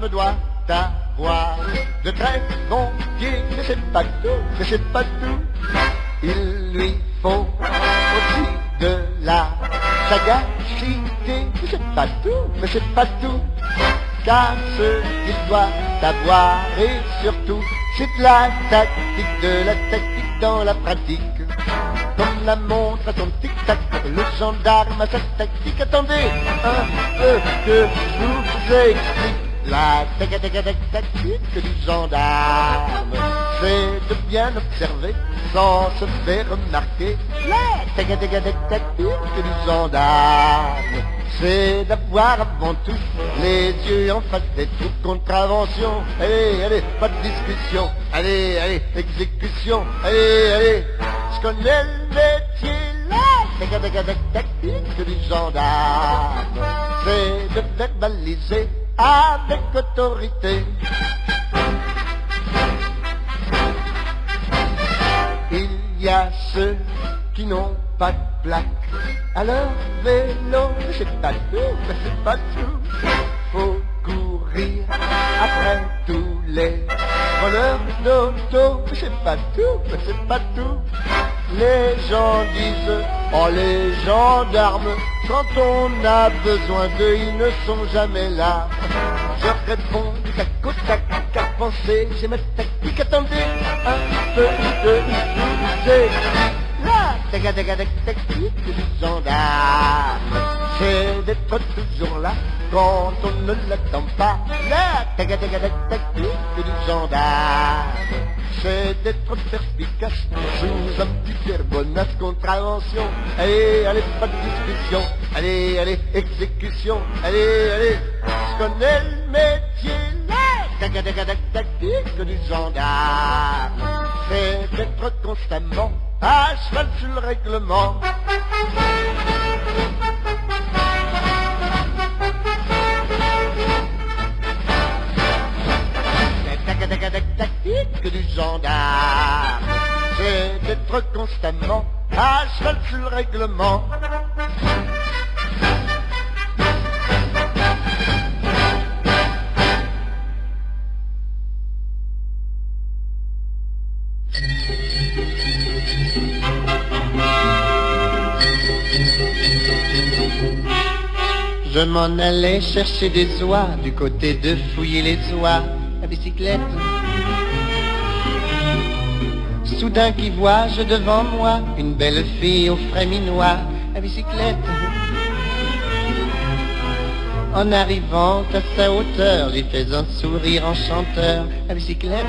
me doit avoir de très bons pieds, mais c'est pas tout, mais c'est pas tout. Il lui faut aussi de la sagacité, mais c'est pas tout, mais c'est pas tout. Car ce qu'il doit savoir et surtout, c'est de la tactique dans la pratique. Comme la montre à son tic-tac, le gendarme à sa tactique. Attendez, un peu que je vous explique. La tactique du gendarme, c'est de bien observer sans se faire remarquer. La tactique du gendarme, c'est d'avoir avant tout les yeux en face des trous. Contravention, allez, allez, pas de discussion. Allez, allez, exécution, allez, allez. Je connais le métier, la tactique du gendarme, c'est de verbaliser avec autorité. Il y a ceux qui n'ont pas de plaque à leur vélo, mais c'est pas tout, mais c'est pas tout. Faut courir après tous les voleurs d'auto, mais c'est pas tout, mais c'est pas tout. Les gens disent, oh les gendarmes, quand on a besoin d'eux, ils ne sont jamais là. Je réponds du tac au tac, qu'à penser, j'ai ma tactique. Attendez, un peu de c'est la tactique du gendarme, c'est d'être toujours là quand on ne l'attend pas. La tactique du gendarme, c'est d'être perspicace sous un petit air bonasse. Contravention, allez, allez, pas de discussion. Allez, allez, exécution, allez, allez. Je connais le métier, la tactique du gendarme, c'est d'être constamment à cheval sur le règlement. La tactique du gendarme, c'est d'être constamment à cheval sur le règlement. Je m'en allais chercher des oies du côté de fouiller les oies à bicyclette. Soudain qui vois-je devant moi une belle fille au frais minois à bicyclette. En arrivant à sa hauteur, lui fais un sourire enchanteur à bicyclette.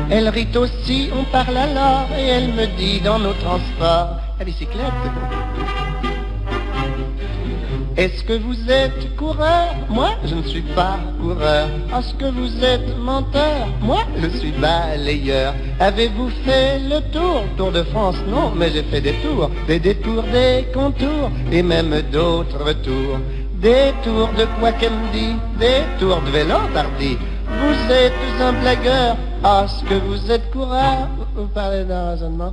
Elle rit aussi, on parle alors, et elle me dit dans nos transports à bicyclette. Est-ce que vous êtes coureur? Moi, je ne suis pas coureur. Est-ce que vous êtes menteur? Moi, je suis balayeur. Avez-vous fait le tour de France? Non, mais j'ai fait des tours, des détours, des contours, et même d'autres tours. Des tours de quoi qu'elle me dit, des tours de vélo tardi. Vous êtes un blagueur. Est-ce que vous êtes coureur? Vous parlez d'un raisonnement?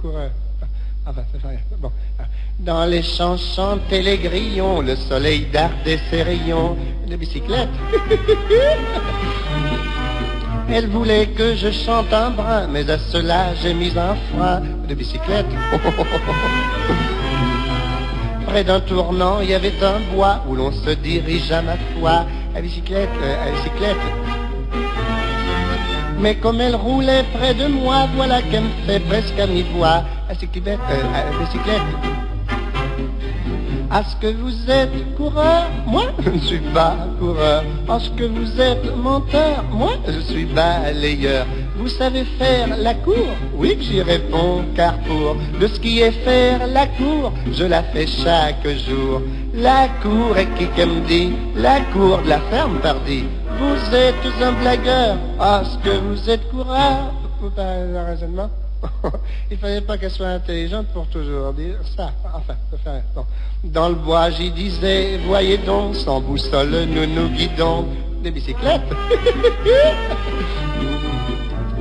Coureur. Ah ben, c'est rien. Bon. Dans les champs chantaient les grillons, le soleil dardait ses rayons de bicyclette. Elle voulait que je chante un brin, mais à cela j'ai mis un frein de bicyclette. Près d'un tournant, il y avait un bois où l'on se dirige à ma foi à bicyclette, à bicyclette. Mais comme elle roulait près de moi, voilà qu'elle me fait presque à mi-voix à bicyclette, à bicyclette. Est-ce que vous êtes coureur? Moi, je ne suis pas coureur. Est-ce que vous êtes menteur? Moi, je suis balayeur. Vous savez faire la cour? Oui, j'y réponds, car pour de skier faire la cour, je la fais chaque jour. La cour est qui me dit? La cour de la ferme, pardi. Vous êtes un blagueur. Est-ce que vous êtes coureur? Vous parlez d'un raisonnement? Il fallait pas qu'elle soit intelligente pour toujours dire ça. Enfin, ça fait rien. Bon. Dans le bois, j'y disais, voyez donc, sans boussole, nous nous guidons. Des bicyclettes.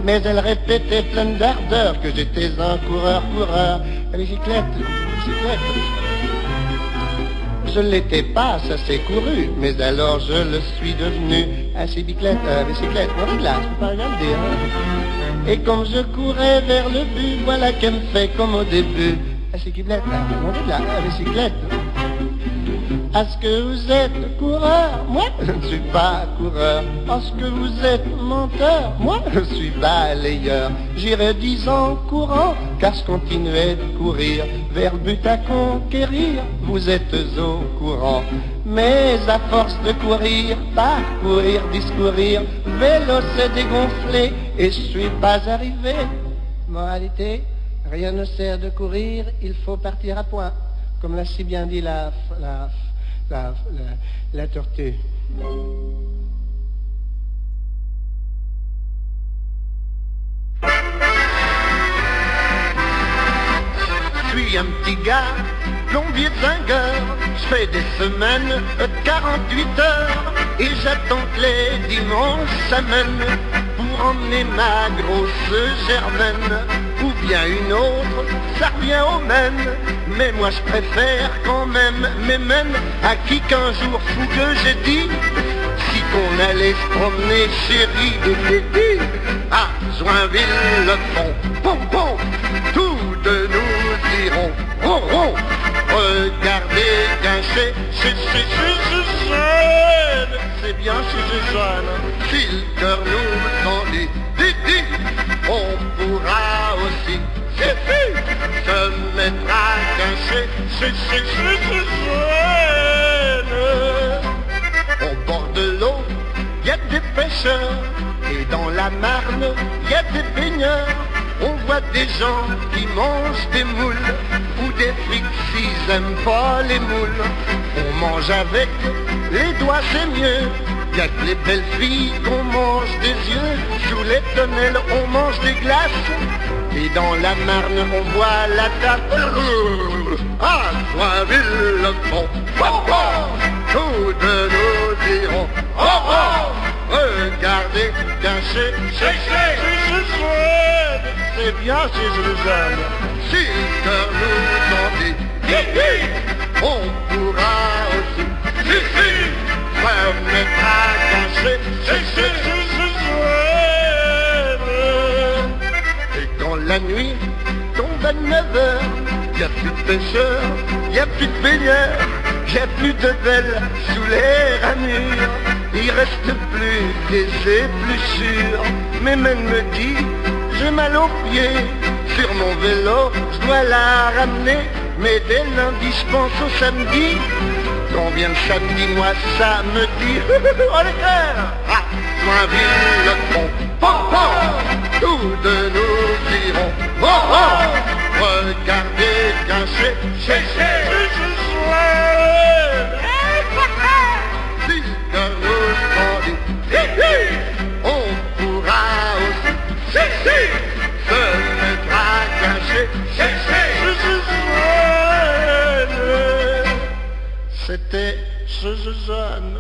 Mais elle répétait pleine d'ardeur que j'étais un coureur. La bicyclette, bicyclette. Je l'étais pas, ça s'est couru, mais alors je le suis devenu. Assez bicyclette, mon glace, faut pas regarder, hein. Et comme je courais vers le but, voilà qu'elle me fait comme au début. Assez bicyclette, mon glace, bicyclette. Est-ce que vous êtes coureur? Moi, je ne suis pas coureur. Est-ce que vous êtes menteur? Moi, je suis balayeur. J'irai 10 ans courant, car je continuais de courir vers le but à conquérir. Vous êtes au courant. Mais à force de courir, parcourir, discourir, vélo s'est dégonflé et je suis pas arrivé. Moralité, rien ne sert de courir, il faut partir à point. Comme l'a si bien dit la tortue. Je suis un petit gars, plombier zingueur. Je fais des semaines, 48 heures. Et j'attends que les dimanches s'amènent pour emmener ma grosse germaine. Ou bien une autre, ça revient au même. Mais moi je préfère quand même mes mêmes à qui qu'un jour fou que j'ai dit si qu'on allait se promener chérie à Joinville-le-Pont. Pom pom, tous deux nous irons rond rond. Regardez qu'un chez Jeanne, c'est bien chez Jeanne. Si le cœur nous en dit, on pourra aussi se mettre à grincer chez Jeanne. Au bord de l'eau, y a des pêcheurs, et dans la Marne, y a des baigneurs. On voit des gens qui mangent des moules, ou des frites s'ils aiment pas les moules. On mange avec les doigts, c'est mieux. Y'a que les belles filles qu'on mange des yeux. Sous les tonnelles, on mange des glaces. Et dans la Marne, on voit la tape. À Joinville-le-Pont, tous deux nous dirons regardez qu'un chez c'est bien chez Jeanne. Si le cœur nous en dit, on pourra aussi se mettre à danser Jeanne. Et quand la nuit tombe à 9 heures, y a plus de pêcheurs, y a plus de baigneurs, y a plus de belles sous les ramures. Il reste plus des épluchures. Mais même me dit, j'ai mal aux pieds. Sur mon vélo, je dois la ramener. Mais dès lundi, je pense au samedi. Combien de samedi, moi, ça me dit. Oh les cœurs, à Joinville-le-Pont, tous deux nous irons. Regardez qu'un chez on pourra aussi se mettre à cacher. C'était Jeanne.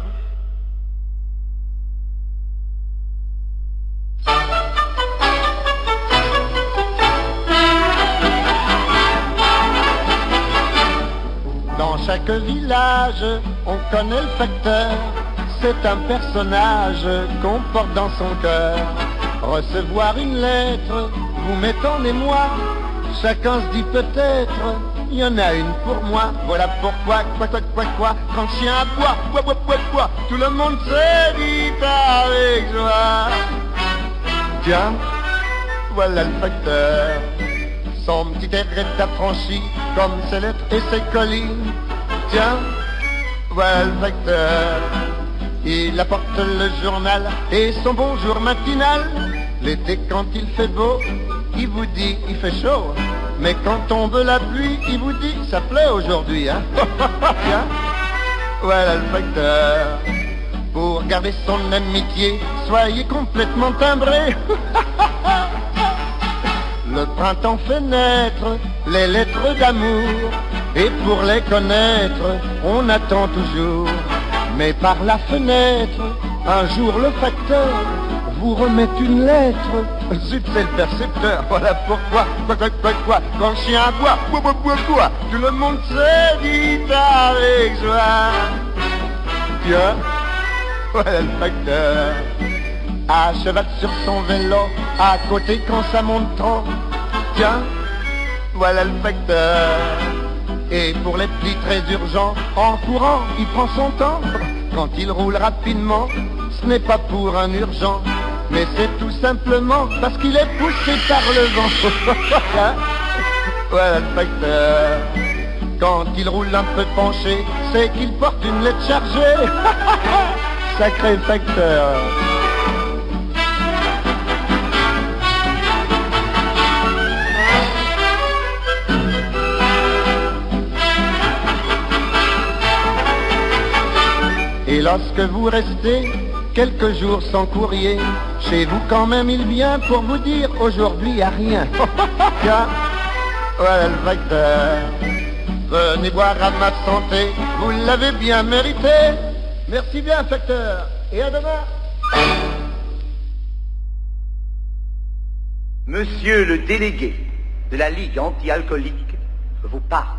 Dans chaque village, on connaît le facteur. C'est un personnage qu'on porte dans son cœur. Recevoir une lettre, vous mettez en émoi. Chacun se dit peut-être, il y en a une pour moi. Voilà pourquoi, quand le chien aboie, tout le monde se dit avec joie. Tiens, voilà le facteur. Son petit air est affranchi, comme ses lettres et ses colis. Tiens, voilà le facteur. Il apporte le journal et son bonjour matinal. L'été quand il fait beau, il vous dit il fait chaud. Mais quand tombe la pluie, il vous dit ça pleut aujourd'hui, hein. Tiens, voilà le facteur. Pour garder son amitié, soyez complètement timbré. Le printemps fait naître les lettres d'amour. Et pour les connaître, on attend toujours. Mais par la fenêtre, un jour le facteur vous remettent une lettre. Zut, c'est le percepteur, voilà pourquoi. Quoi, quand le chien aboie, quoi, tout le monde se dit avec joie. Tiens, voilà le facteur. À cheval sur son vélo, à côté quand ça monte trop. Tiens, voilà le facteur. Et pour les plis très urgents, en courant, il prend son temps. Quand il roule rapidement, ce n'est pas pour un urgent, mais c'est tout simplement parce qu'il est poussé par le vent. Voilà le facteur. Quand il roule un peu penché, c'est qu'il porte une lettre chargée. Sacré facteur. Et lorsque vous restez quelques jours sans courrier, chez vous quand même il vient pour vous dire aujourd'hui y a rien. Tiens, voilà le facteur. Venez boire à ma santé, vous l'avez bien mérité. Merci bien facteur, et à demain. Monsieur le délégué de la Ligue anti-alcoolique vous parle.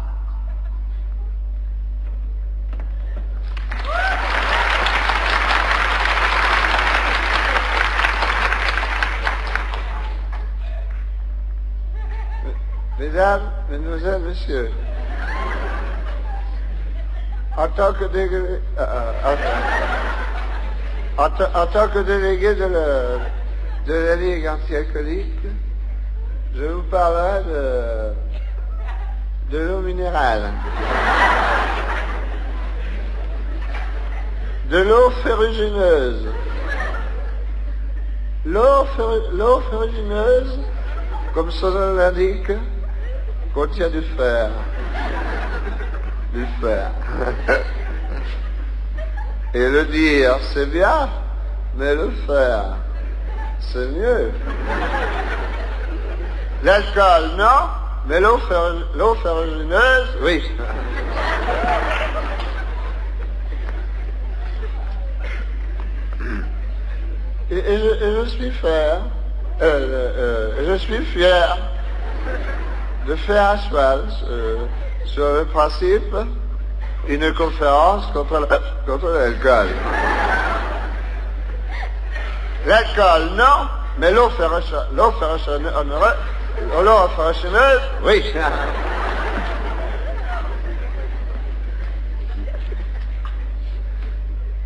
Mesdames, Mesdemoiselles, Messieurs, en tant que délégué, en tant que délégué de la Ligue anti-alcoolique, je vous parlerai de l'eau minérale, de l'eau ferrugineuse. L'eau ferrugineuse, comme son nom l'indique, contient du fer. Du fer. Et le dire, c'est bien, mais le faire, c'est mieux. L'alcool, non, mais l'eau ferrugineuse, oui. Et je suis fier, je suis fier de faire à cheval sur le principe une conférence contre l'alcool. L'alcool, non, mais l'eau ferrugineuse, oui.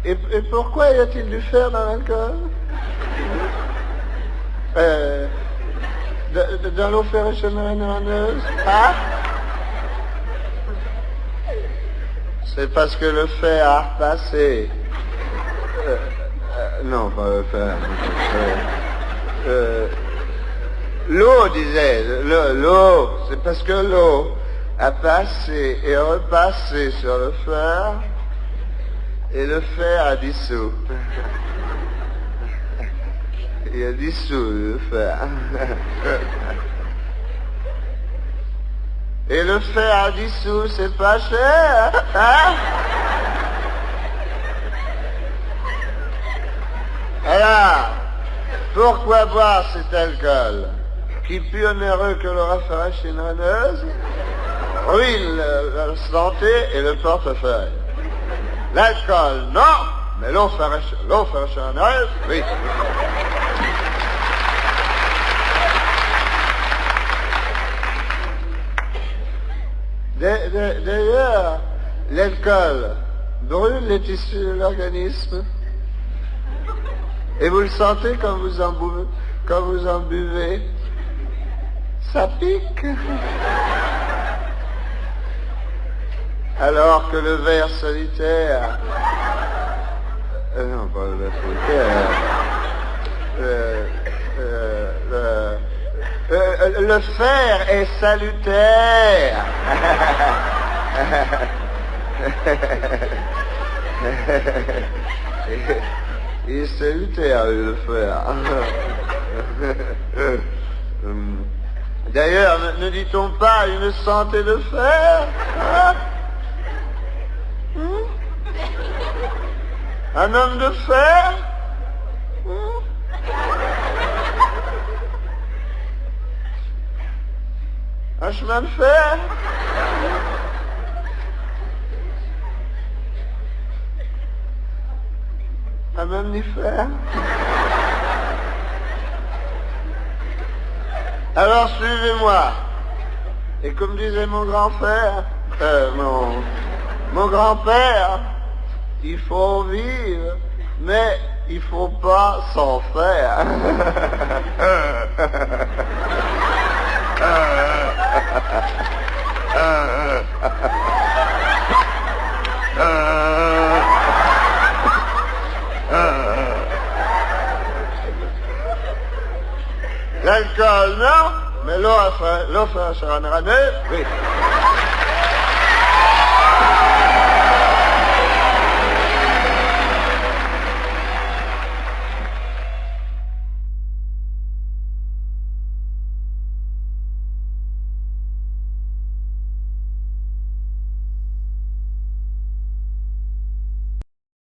Et pourquoi y a-t-il du fer dans l'alcool? Dans l'eau ferrugineuse, hein? C'est parce que le fer a repassé. Non, pas le fer. L'eau, disait, l'eau, c'est parce que l'eau a passé et repassé sur le fer, et le fer a dissous. Il a dissous le fer. Et le fer à dissous, c'est pas cher, hein? Alors, pourquoi boire cet alcool qui, plus onéreux que le rafraîchineuse, ruine la santé et le portefeuille? L'alcool, non, mais l'eau ferrugineuse, oui. D'ailleurs, l'alcool brûle les tissus de l'organisme. Et vous le sentez quand vous en buvez. Ça pique. Alors que le verre solitaire... non, pas le verre solitaire. Le fer est salutaire. Il est salutaire, le fer. D'ailleurs, ne dit-on pas une santé de fer, hein? Un homme de fer, Un chemin de fer. Un mammifère. Alors suivez-moi. Et comme disait mon grand-père, mon grand-père, il faut vivre, mais il faut pas s'en faire. L'alcool, non, mais l'eau, ça sera une ranée, oui.